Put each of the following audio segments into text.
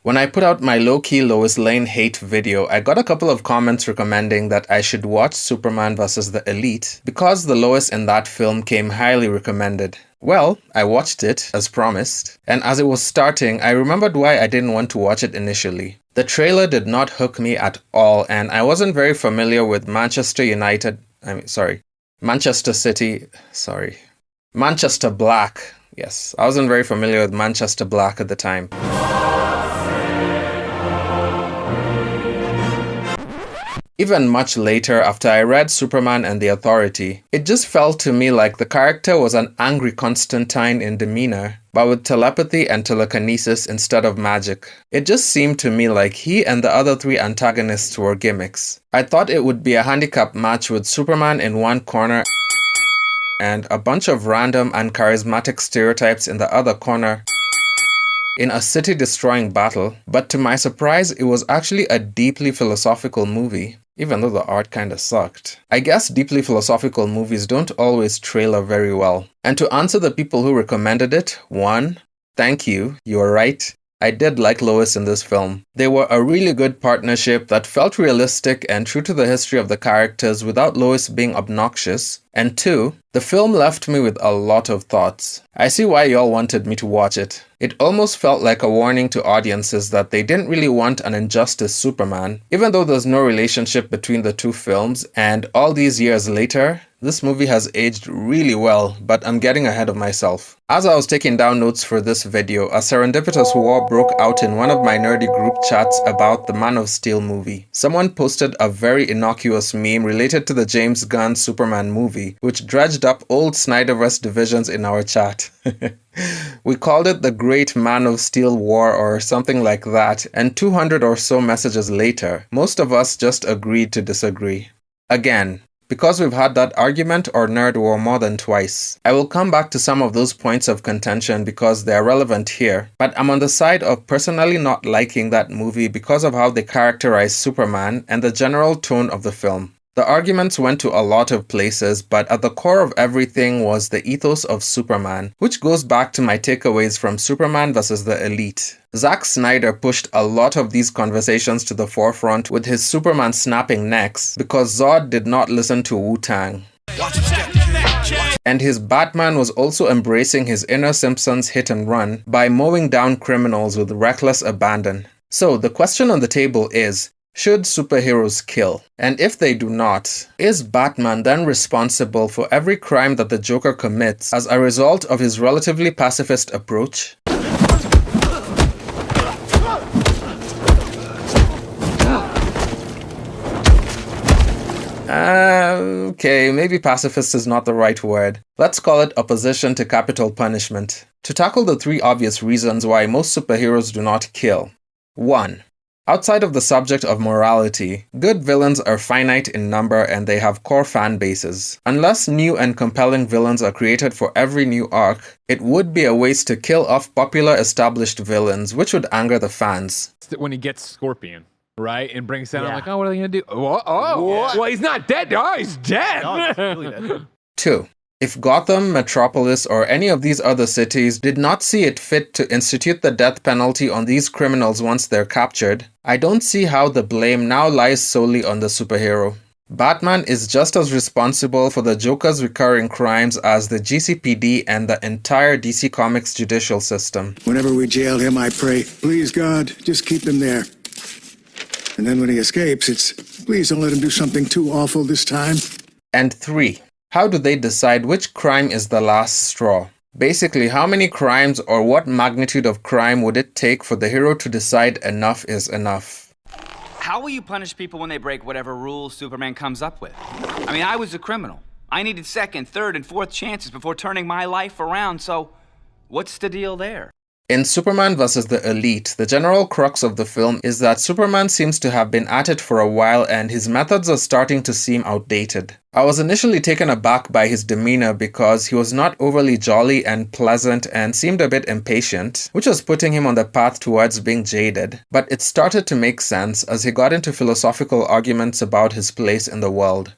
When I put out my low-key Lois Lane hate video, I got a couple of comments recommending that I should watch Superman vs. the Elite because the Lois in that film came highly recommended. Well, I watched it, as promised, and as it was starting, I remembered why I didn't want to watch it initially. The trailer did not hook me at all, and I wasn't very familiar with Manchester Black. Yes, I wasn't very familiar with Manchester Black at the time. Even much later, after I read Superman and the Authority, it just felt to me like the character was an angry Constantine in demeanor, but with telepathy and telekinesis instead of magic. It just seemed to me like he and the other three antagonists were gimmicks. I thought it would be a handicap match with Superman in one corner and a bunch of random and charismatic stereotypes in the other corner in a city-destroying battle, but to my surprise, it was actually a deeply philosophical movie, even though the art kinda sucked. I guess deeply philosophical movies don't always trailer very well. And to answer the people who recommended it, 1, thank you, you were right. I did like Lois in this film. They were a really good partnership that felt realistic and true to the history of the characters without Lois being obnoxious. And 2, the film left me with a lot of thoughts. I see why y'all wanted me to watch it. It almost felt like a warning to audiences that they didn't really want an injustice Superman, even though there's no relationship between the two films, and all these years later, this movie has aged really well, but I'm getting ahead of myself. As I was taking down notes for this video, a serendipitous war broke out in one of my nerdy group chats about the Man of Steel movie. Someone posted a very innocuous meme related to the James Gunn Superman movie, which dredged up old Snyderverse divisions in our chat. We called it the Great Man of Steel War or something like that, and 200 or so messages later, most of us just agreed to disagree. Again, because we've had that argument or nerd war more than twice. I will come back to some of those points of contention because they are relevant here, but I'm on the side of personally not liking that movie because of how they characterize Superman and the general tone of the film. The arguments went to a lot of places, but at the core of everything was the ethos of Superman, which goes back to my takeaways from Superman vs. the Elite. Zack Snyder pushed a lot of these conversations to the forefront with his Superman snapping necks because Zod did not listen to Wu-Tang. And his Batman was also embracing his inner Simpsons hit and run by mowing down criminals with reckless abandon. So the question on the table is, should superheroes kill? And if they do not, is Batman then responsible for every crime that the Joker commits as a result of his relatively pacifist approach? Okay, maybe pacifist is not the right word. Let's call it opposition to capital punishment. To tackle the 3 obvious reasons why most superheroes do not kill. 1. Outside of the subject of morality, good villains are finite in number and they have core fan bases. Unless new and compelling villains are created for every new arc, it would be a waste to kill off popular established villains, which would anger the fans. When he gets Scorpion, right, and brings down, I'm like, oh, what are they gonna do? Well, he's not dead. Oh, he's dead. No, he's really dead. 2. If Gotham, Metropolis, or any of these other cities did not see it fit to institute the death penalty on these criminals once they're captured, I don't see how the blame now lies solely on the superhero. Batman is just as responsible for the Joker's recurring crimes as the GCPD and the entire DC Comics judicial system. Whenever we jail him, I pray, please God, just keep him there. And then when he escapes, it's, please don't let him do something too awful this time. And 3. How do they decide which crime is the last straw? Basically, how many crimes or what magnitude of crime would it take for the hero to decide enough is enough? How will you punish people when they break whatever rules Superman comes up with? I mean, I was a criminal. I needed second, third, and fourth chances before turning my life around, so what's the deal there? In Superman vs. the Elite, the general crux of the film is that Superman seems to have been at it for a while and his methods are starting to seem outdated. I was initially taken aback by his demeanor because he was not overly jolly and pleasant and seemed a bit impatient, which was putting him on the path towards being jaded. But it started to make sense as he got into philosophical arguments about his place in the world.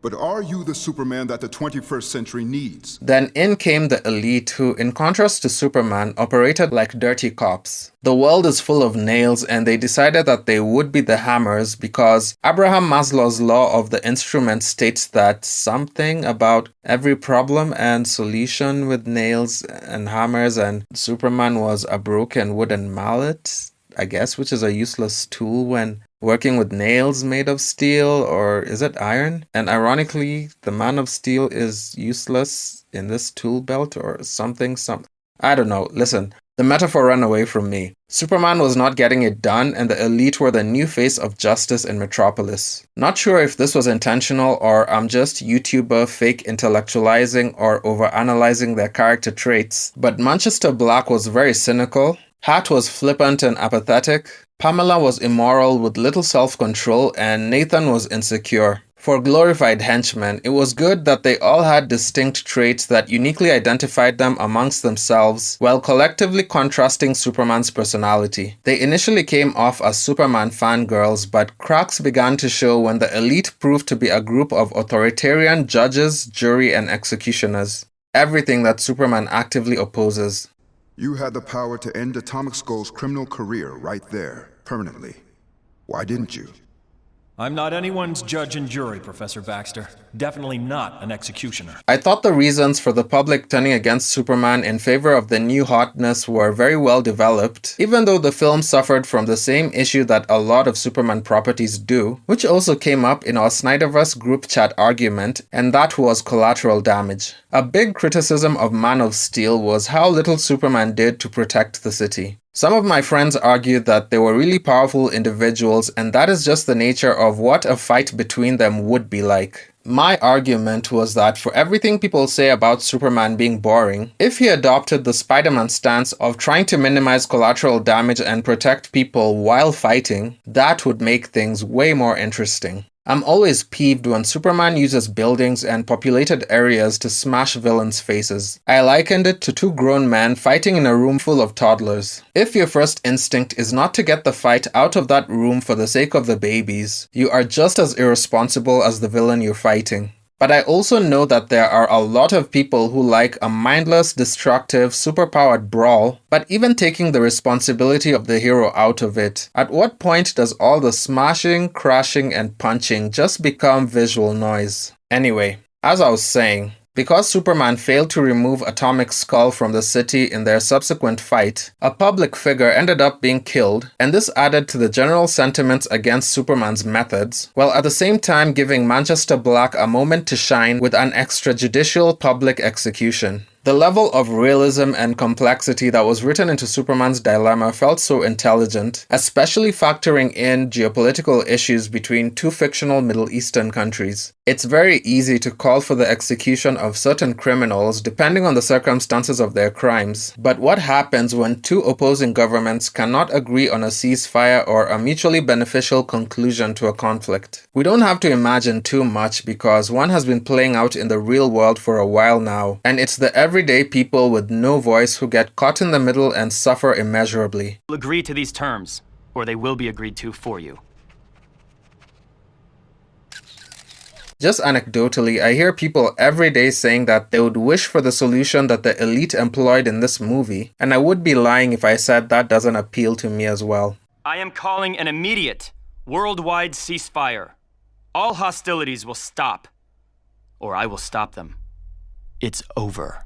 But are you the Superman that the 21st century needs? Then in came the elite who, in contrast to Superman, operated like dirty cops. The world is full of nails and they decided that they would be the hammers because Abraham Maslow's law of the instrument states that something about every problem and solution with nails and hammers, and Superman was a broken wooden mallet, I guess, which is a useless tool when working with nails made of steel, or is it iron? And ironically, the Man of Steel is useless in this tool belt or something. I don't know. Listen, the metaphor ran away from me. Superman was not getting it done, and the elite were the new face of justice in Metropolis. Not sure if this was intentional or I'm just YouTuber fake intellectualizing or overanalyzing their character traits, but Manchester Black was very cynical. Hat was flippant and apathetic. Pamela was immoral with little self-control, and Nathan was insecure. For glorified henchmen, it was good that they all had distinct traits that uniquely identified them amongst themselves, while collectively contrasting Superman's personality. They initially came off as Superman fangirls, but cracks began to show when the elite proved to be a group of authoritarian judges, jury, and executioners. Everything that Superman actively opposes. You had the power to end Atomic Skull's criminal career right there, permanently. Why didn't you? I'm not anyone's judge and jury, Professor Baxter. Definitely not an executioner. I thought the reasons for the public turning against Superman in favor of the new hotness were very well developed, even though the film suffered from the same issue that a lot of Superman properties do, which also came up in our Snyderverse group chat argument, and that was collateral damage. A big criticism of Man of Steel was how little Superman did to protect the city. Some of my friends argued that they were really powerful individuals, and that is just the nature of what a fight between them would be like. My argument was that for everything people say about Superman being boring, if he adopted the Spider-Man stance of trying to minimize collateral damage and protect people while fighting, that would make things way more interesting. I'm always peeved when Superman uses buildings and populated areas to smash villains' faces. I likened it to two grown men fighting in a room full of toddlers. If your first instinct is not to get the fight out of that room for the sake of the babies, you are just as irresponsible as the villain you're fighting. But I also know that there are a lot of people who like a mindless, destructive, superpowered brawl, but even taking the responsibility of the hero out of it, at what point does all the smashing, crashing, and punching just become visual noise? Anyway, as I was saying, because Superman failed to remove Atomic Skull from the city in their subsequent fight, a public figure ended up being killed, and this added to the general sentiments against Superman's methods, while at the same time giving Manchester Black a moment to shine with an extrajudicial public execution. The level of realism and complexity that was written into Superman's dilemma felt so intelligent, especially factoring in geopolitical issues between two fictional Middle Eastern countries. It's very easy to call for the execution of certain criminals depending on the circumstances of their crimes, but what happens when two opposing governments cannot agree on a ceasefire or a mutually beneficial conclusion to a conflict? We don't have to imagine too much because one has been playing out in the real world for a while now, and it's the everyday people with no voice who get caught in the middle and suffer immeasurably. Agree to these terms, or they will be agreed to for you. Just anecdotally, I hear people every day saying that they would wish for the solution that the elite employed in this movie, and I would be lying if I said that doesn't appeal to me as well. I am calling an immediate, worldwide ceasefire. All hostilities will stop, or I will stop them. It's over.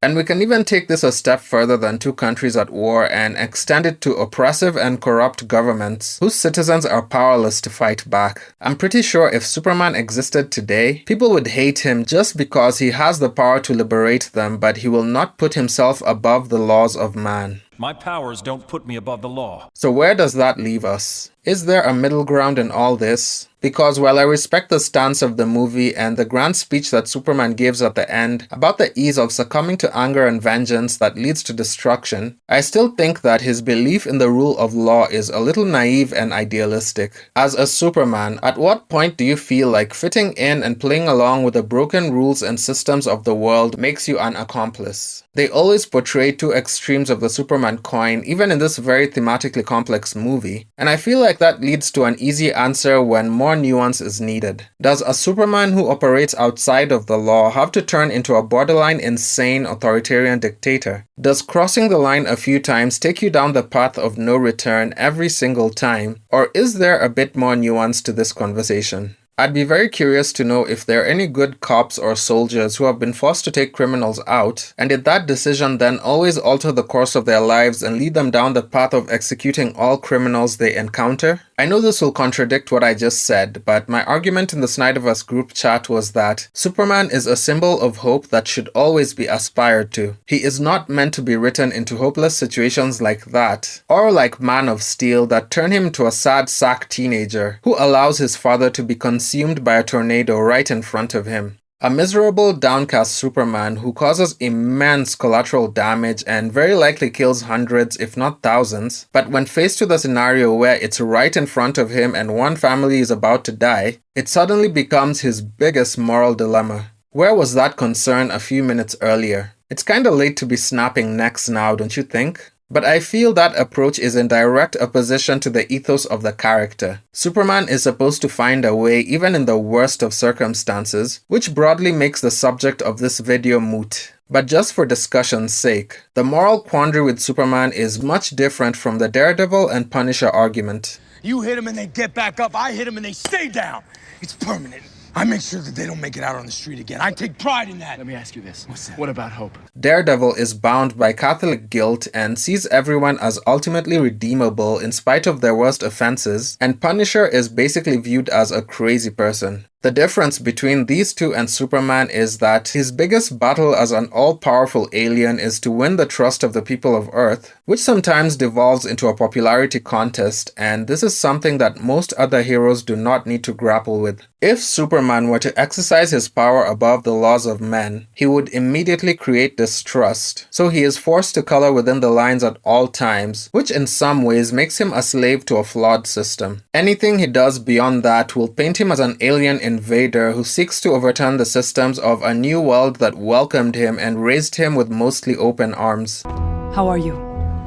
And we can even take this a step further than two countries at war and extend it to oppressive and corrupt governments whose citizens are powerless to fight back. I'm pretty sure if Superman existed today, people would hate him just because he has the power to liberate them, but he will not put himself above the laws of man. My powers don't put me above the law. So where does that leave us? Is there a middle ground in all this? Because while I respect the stance of the movie and the grand speech that Superman gives at the end about the ease of succumbing to anger and vengeance that leads to destruction, I still think that his belief in the rule of law is a little naive and idealistic. As a Superman, at what point do you feel like fitting in and playing along with the broken rules and systems of the world makes you an accomplice? They always portray two extremes of the Superman coin, even in this very thematically complex movie, and I feel like like that leads to an easy answer when more nuance is needed. Does a Superman who operates outside of the law have to turn into a borderline insane authoritarian dictator? Does crossing the line a few times take you down the path of no return every single time? Or is there a bit more nuance to this conversation? I'd be very curious to know if there are any good cops or soldiers who have been forced to take criminals out, and did that decision then always alter the course of their lives and lead them down the path of executing all criminals they encounter? I know this will contradict what I just said, but my argument in the Snyderverse group chat was that Superman is a symbol of hope that should always be aspired to. He is not meant to be written into hopeless situations like that, or like Man of Steel that turn him into a sad sack teenager who allows his father to be consumed by a tornado right in front of him. A miserable, downcast Superman who causes immense collateral damage and very likely kills hundreds, if not thousands, but when faced with a scenario where it's right in front of him and one family is about to die, it suddenly becomes his biggest moral dilemma. Where was that concern a few minutes earlier? It's kinda late to be snapping necks now, don't you think? But I feel that approach is in direct opposition to the ethos of the character. Superman is supposed to find a way even in the worst of circumstances, which broadly makes the subject of this video moot. But just for discussion's sake, the moral quandary with Superman is much different from the Daredevil and Punisher argument. You hit them and they get back up. I hit them and they stay down. It's permanent. I make sure that they don't make it out on the street again. I take pride in that. Let me ask you this. What's that? What about hope? Daredevil is bound by Catholic guilt and sees everyone as ultimately redeemable in spite of their worst offenses, and Punisher is basically viewed as a crazy person. The difference between these two and Superman is that his biggest battle as an all-powerful alien is to win the trust of the people of Earth, which sometimes devolves into a popularity contest, and this is something that most other heroes do not need to grapple with. If Superman were to exercise his power above the laws of men, he would immediately create distrust, so he is forced to color within the lines at all times, which in some ways makes him a slave to a flawed system. Anything he does beyond that will paint him as an alien invader who seeks to overturn the systems of a new world that welcomed him and raised him with mostly open arms. How are you?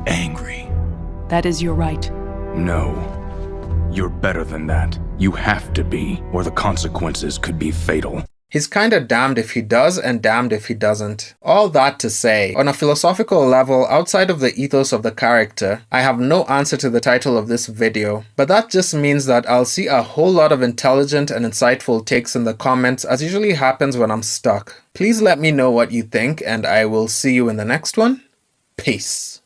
Angry. That is your right. No. You're better than that. You have to be, or the consequences could be fatal. He's kinda damned if he does and damned if he doesn't. All that to say, on a philosophical level outside of the ethos of the character, I have no answer to the title of this video, but that just means that I'll see a whole lot of intelligent and insightful takes in the comments, as usually happens when I'm stuck. Please let me know what you think, and I will see you in the next one. Peace.